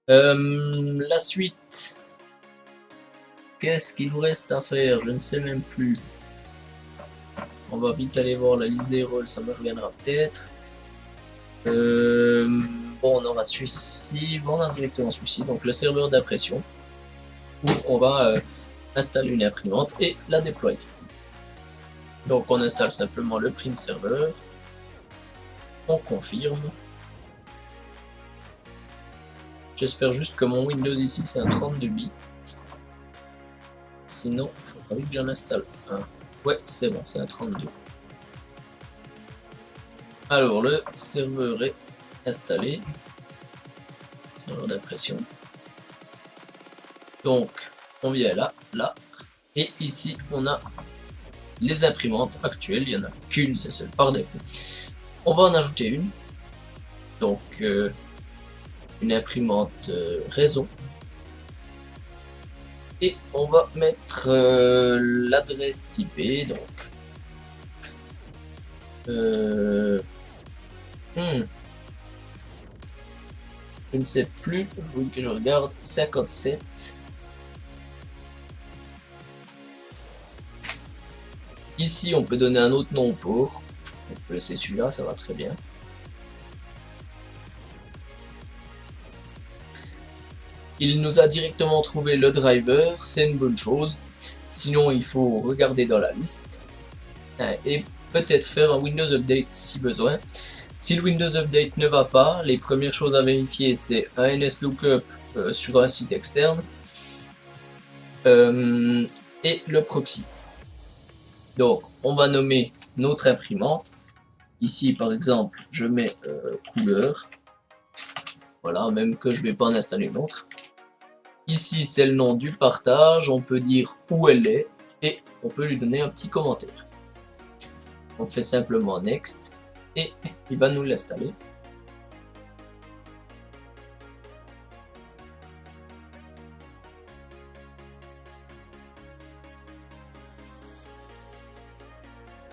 La suite. Qu'est-ce qu'il nous reste à faire? Je ne sais même plus. On va vite aller voir la liste des rôles, ça me reviendra peut-être. Bon, on aura celui-ci, bon, on a directement celui-ci, donc le serveur d'impression, où on va installer une imprimante et la déployer. Donc on installe simplement le print server, on confirme. J'espère juste que mon Windows ici c'est un 32 bits. Sinon, il faudra vite que j'en installe un. Ouais, c'est bon, c'est un 32. Alors, le serveur est installé. Serveur d'impression. Donc, on vient là, là. Et ici, on a les imprimantes actuelles. Il n'y en a qu'une, c'est celle par défaut. On va en ajouter une. Donc, une imprimante réseau. Et on va mettre l'adresse IP. Donc, je ne sais plus, il faut que je regarde, 57. Ici, on peut donner un autre nom au port. On peut laisser celui-là, ça va très bien. Il nous a directement trouvé le driver, c'est une bonne chose. Sinon, il faut regarder dans la liste. Et peut-être faire un Windows Update si besoin. Si le Windows Update ne va pas, les premières choses à vérifier, c'est un NSLookup sur un site externe et le proxy. Donc, on va nommer notre imprimante. Ici, par exemple, je mets couleur. Voilà, même que je ne vais pas en installer une autre. Ici, c'est le nom du partage. On peut dire où elle est et on peut lui donner un petit commentaire. On fait simplement Next et il va nous l'installer.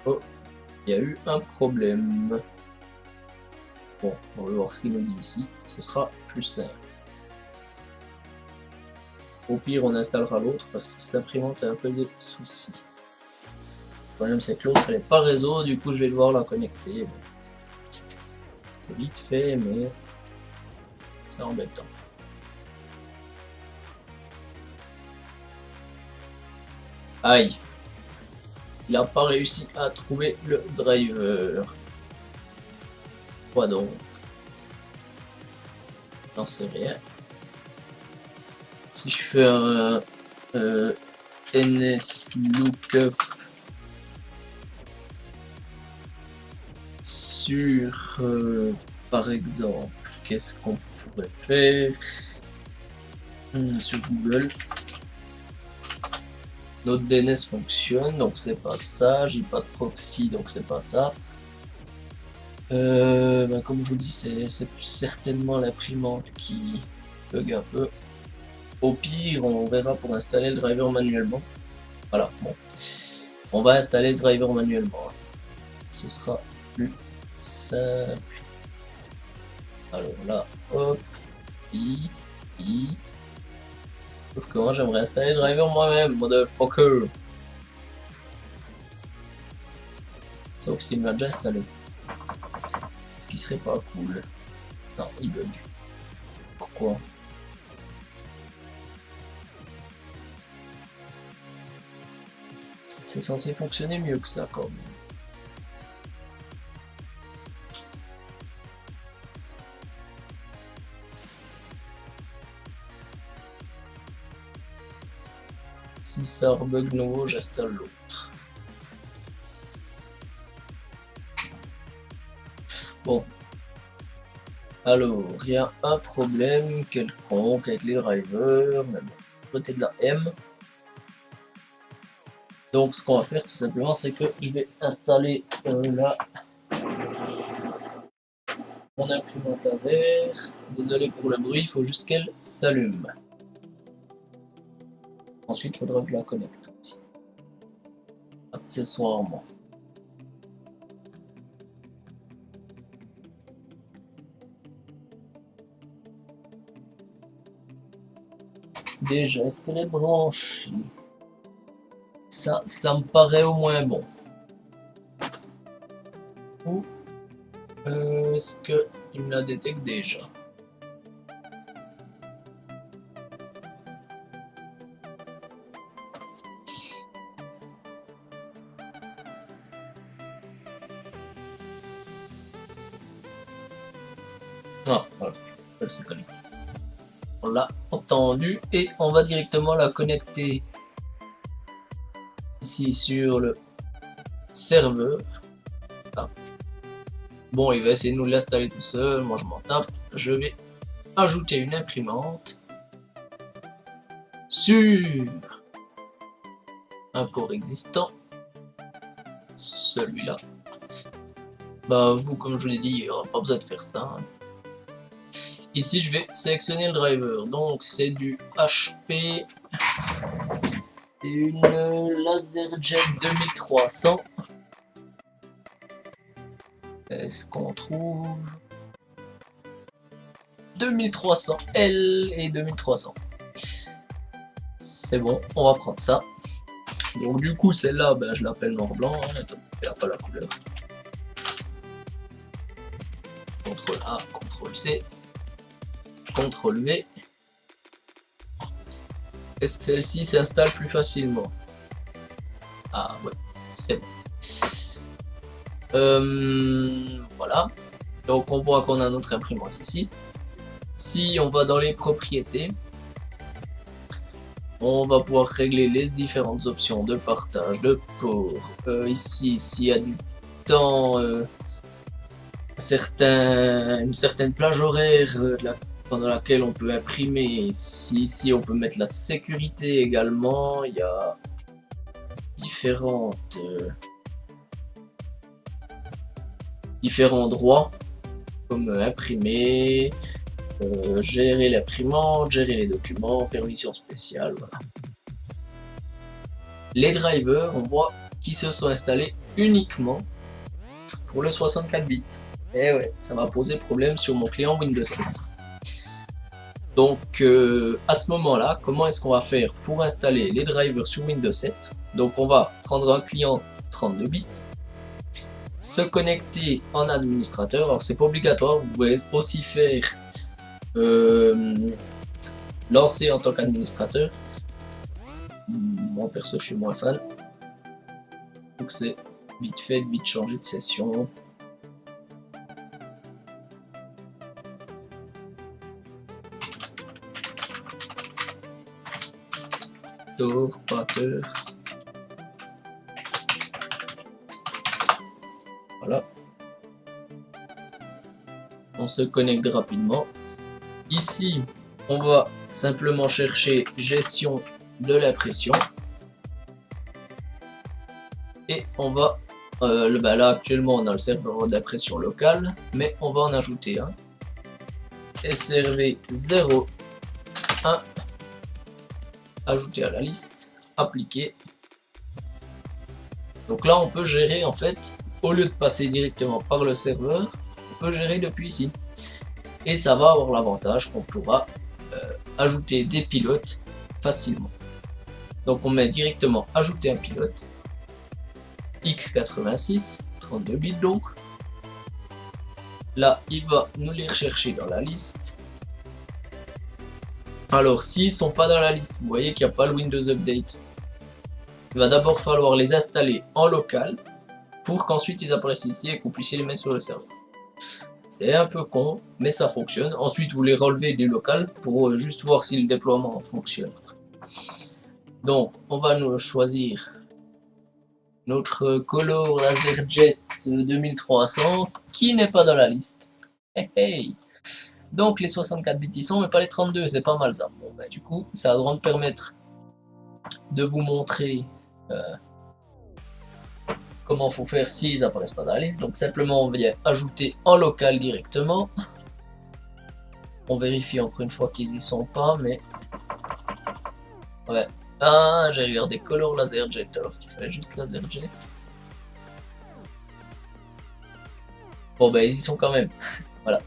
Oh, il y a eu un problème. Bon, on va voir ce qu'il nous dit ici. Ce sera plus simple. Au pire, on installera l'autre parce que cette imprimante a un peu des soucis. Le problème, c'est que l'autre, elle n'est pas réseau, du coup, je vais devoir la connecter. Bon. C'est vite fait, mais c'est embêtant. Aïe. Il n'a pas réussi à trouver le driver. Quoi donc? J'en sais rien. Si je fais un NSLookup sur, par exemple, qu'est-ce qu'on pourrait faire sur Google? Notre DNS fonctionne, donc c'est pas ça. J'ai pas de proxy, donc c'est pas ça. Comme je vous dis, c'est certainement l'imprimante qui bug un peu. Au pire, on verra pour installer le driver manuellement. Voilà, bon. On va installer le driver manuellement. Ce sera plus simple. Alors là, hop, Sauf que moi j'aimerais installer le driver moi-même, motherfucker. Sauf s'il m'a déjà installé. Ce qui serait pas cool. Non, il bug. Pourquoi? C'est censé fonctionner mieux que ça quand même. Si ça rebug nouveau, j'installe l'autre. Bon. Alors, il y a un problème quelconque avec les drivers, même côté de la M. Donc ce qu'on va faire tout simplement, c'est que je vais installer là mon imprimante laser. Désolé pour le bruit, il faut juste qu'elle s'allume. Ensuite, il faudra que je la connecte aussi. Accessoirement. déjà, est-ce qu'elle est branchée? Ça me paraît au moins bon. Ou est-ce qu'il me la détecte déjà? Ah, voilà, elle s'est connectée. On l'a entendu et on va directement la connecter ici sur le serveur. Ah. Bon, il va essayer de nous l'installer tout seul, moi je m'en tape. Je vais ajouter une imprimante sur un port existant, celui-là. Bah vous, comme je vous l'ai dit, il n'y aura pas besoin de faire ça. Ici, je vais sélectionner le driver. Donc, c'est du HP. C'est une LaserJet 2300. Est-ce qu'on trouve 2300L et 2300. C'est bon, on va prendre ça. Donc, du coup, celle-là, ben, je l'appelle noir blanc. Hein. Attends, elle n'a pas la couleur. CTRL A, CTRL C. CTRL V. Est-ce que celle-ci s'installe plus facilement? Ah ouais, c'est bon. Voilà. Donc on voit qu'on a notre imprimante ici. Si on va dans les propriétés, on va pouvoir régler les différentes options de partage, de port. Ici, s'il y a du temps, une certaine plage horaire pendant laquelle on peut imprimer. Ici, on peut mettre la sécurité également. Il y a différents droits, comme imprimer, gérer l'imprimante, gérer les documents, permission spéciale, voilà. Les drivers, on voit qu'ils se sont installés uniquement pour le 64 bits. Et ouais, ça va poser problème sur mon client Windows 7. Donc à ce moment-là, comment est-ce qu'on va faire pour installer les drivers sur Windows 7? Donc on va prendre un client 32 bits, se connecter en administrateur. Alors c'est pas obligatoire, vous pouvez aussi faire lancer en tant qu'administrateur. Moi perso je suis moins fan, donc c'est vite fait de changer de session. Pateur. Voilà. On se connecte rapidement. Ici, on va simplement chercher gestion de l'impression. Et on va... là, actuellement, on a le serveur d'impression local, mais on va en ajouter un. SRV 01. Ajouter à la liste, appliquer. Donc là on peut gérer en fait, au lieu de passer directement par le serveur, on peut gérer depuis ici. Et ça va avoir l'avantage qu'on pourra ajouter des pilotes facilement. Donc on met directement ajouter un pilote, x86, 32 bits donc. Là il va nous les rechercher dans la liste. Alors, s'ils sont pas dans la liste, vous voyez qu'il n'y a pas le Windows Update. Il va d'abord falloir les installer en local pour qu'ensuite ils apparaissent ici et que vous puissiez les mettre sur le serveur. C'est un peu con, mais ça fonctionne. Ensuite, vous les relevez du local pour juste voir si le déploiement fonctionne. Donc, on va nous choisir notre Color LaserJet 2300 qui n'est pas dans la liste. Hey, hey. Donc les 64 bits y sont, mais pas les 32, c'est pas mal ça. Bon, bah, du coup, ça va me permettre de vous montrer comment faut faire s'ils apparaissent pas dans la liste. Donc simplement, on vient ajouter en local directement. On vérifie encore une fois qu'ils y sont pas, mais... Ouais. Ah, j'ai regardé Color LaserJet alors qu'il fallait juste LaserJet. Bon, bah, ils y sont quand même. Voilà.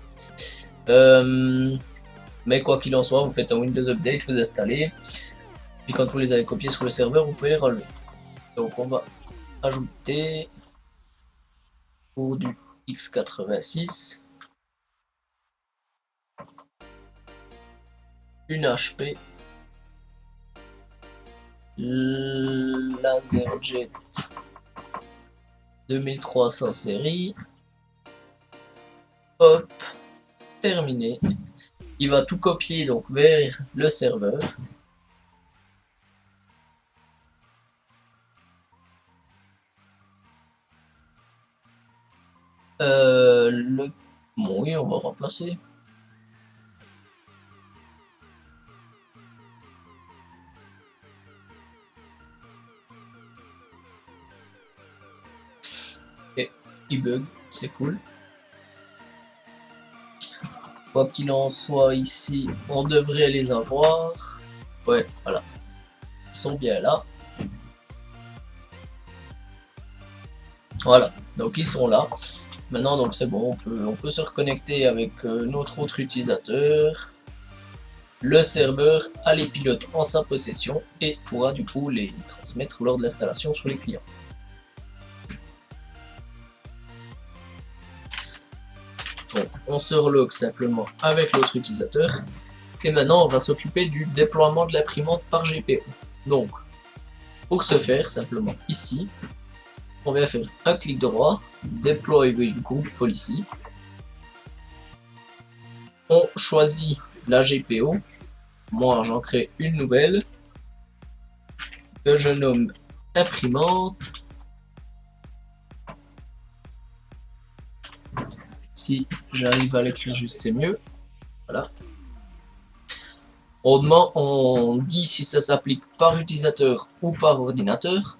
Mais quoi qu'il en soit, vous faites un Windows Update, vous installez, puis quand vous les avez copiés sur le serveur, vous pouvez les relever. Donc on va ajouter pour du x86 une HP LaserJet 2300 série. Hop, terminé. Il va tout copier donc vers le serveur. Bon, oui, on va remplacer. Et il bug, c'est cool. Quoi qu'il en soit, ici, on devrait les avoir. Ouais, voilà. Ils sont bien là. Voilà, donc ils sont là. Maintenant, donc c'est bon, on peut se reconnecter avec notre autre utilisateur. Le serveur a les pilotes en sa possession et pourra du coup les transmettre lors de l'installation sur les clients. Donc, on se relog simplement avec l'autre utilisateur. Et maintenant, on va s'occuper du déploiement de l'imprimante par GPO. Donc, pour ce faire, simplement ici, on va faire un clic droit, Deploy with Group Policy. On choisit la GPO. Moi, j'en crée une nouvelle que je nomme imprimante. Si j'arrive à l'écrire juste, c'est mieux. Voilà. On dit si ça s'applique par utilisateur ou par ordinateur.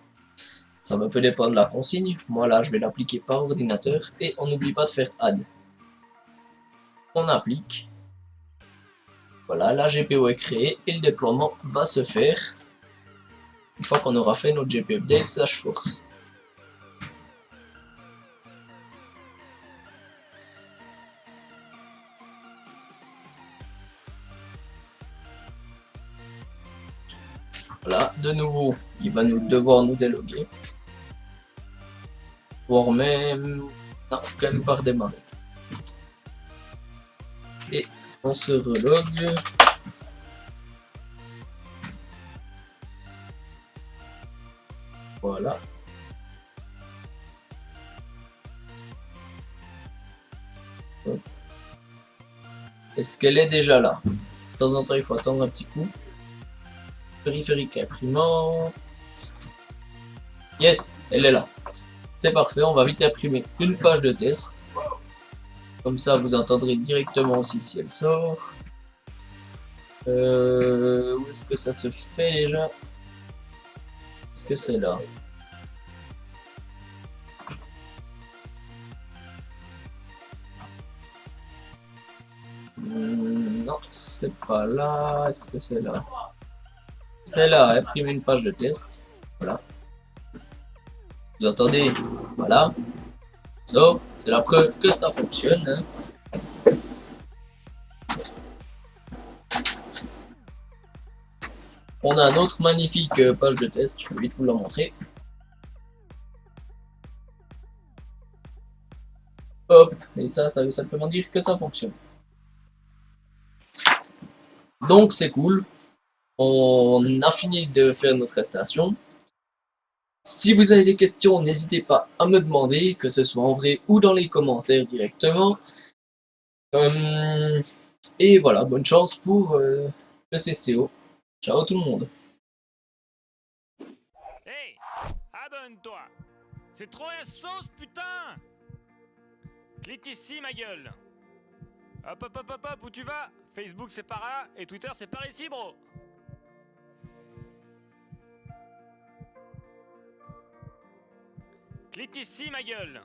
Ça va peut dépendre de la consigne. Moi là, je vais l'appliquer par ordinateur. Et on n'oublie pas de faire add. On applique. Voilà, la GPO est créée et le déploiement va se faire une fois qu'on aura fait notre GPO update / force. Voilà, de nouveau, il va devoir nous déloguer. Voire même... Non, quand même pas redémarrer. Et on se relogue. Voilà. Est-ce qu'elle est déjà là? De temps en temps, il faut attendre un petit coup. Périphérique imprimante. Yes, elle est là. C'est parfait, on va vite imprimer une page de test. Comme ça, vous entendrez directement aussi si elle sort. Où est-ce que ça se fait déjà? Est-ce que c'est là? Non, c'est pas là. Est-ce que c'est là? C'est là, imprimer une page de test. Voilà. Vous entendez? Voilà. Sort, c'est la preuve que ça fonctionne. Hein. On a un autre magnifique page de test, je vais vite vous la montrer. Hop, et ça veut simplement dire que ça fonctionne. Donc c'est cool. On a fini de faire notre installation. Si vous avez des questions, n'hésitez pas à me demander, que ce soit en vrai ou dans les commentaires directement. Et voilà, bonne chance pour le CCO. Ciao tout le monde. Hey, abonne-toi. C'est trop la sauce, putain. Clique ici, ma gueule. Hop, hop, hop, hop, hop, où tu vas? Facebook, c'est par là, et Twitter, c'est par ici, bro. Clique ici, ma gueule.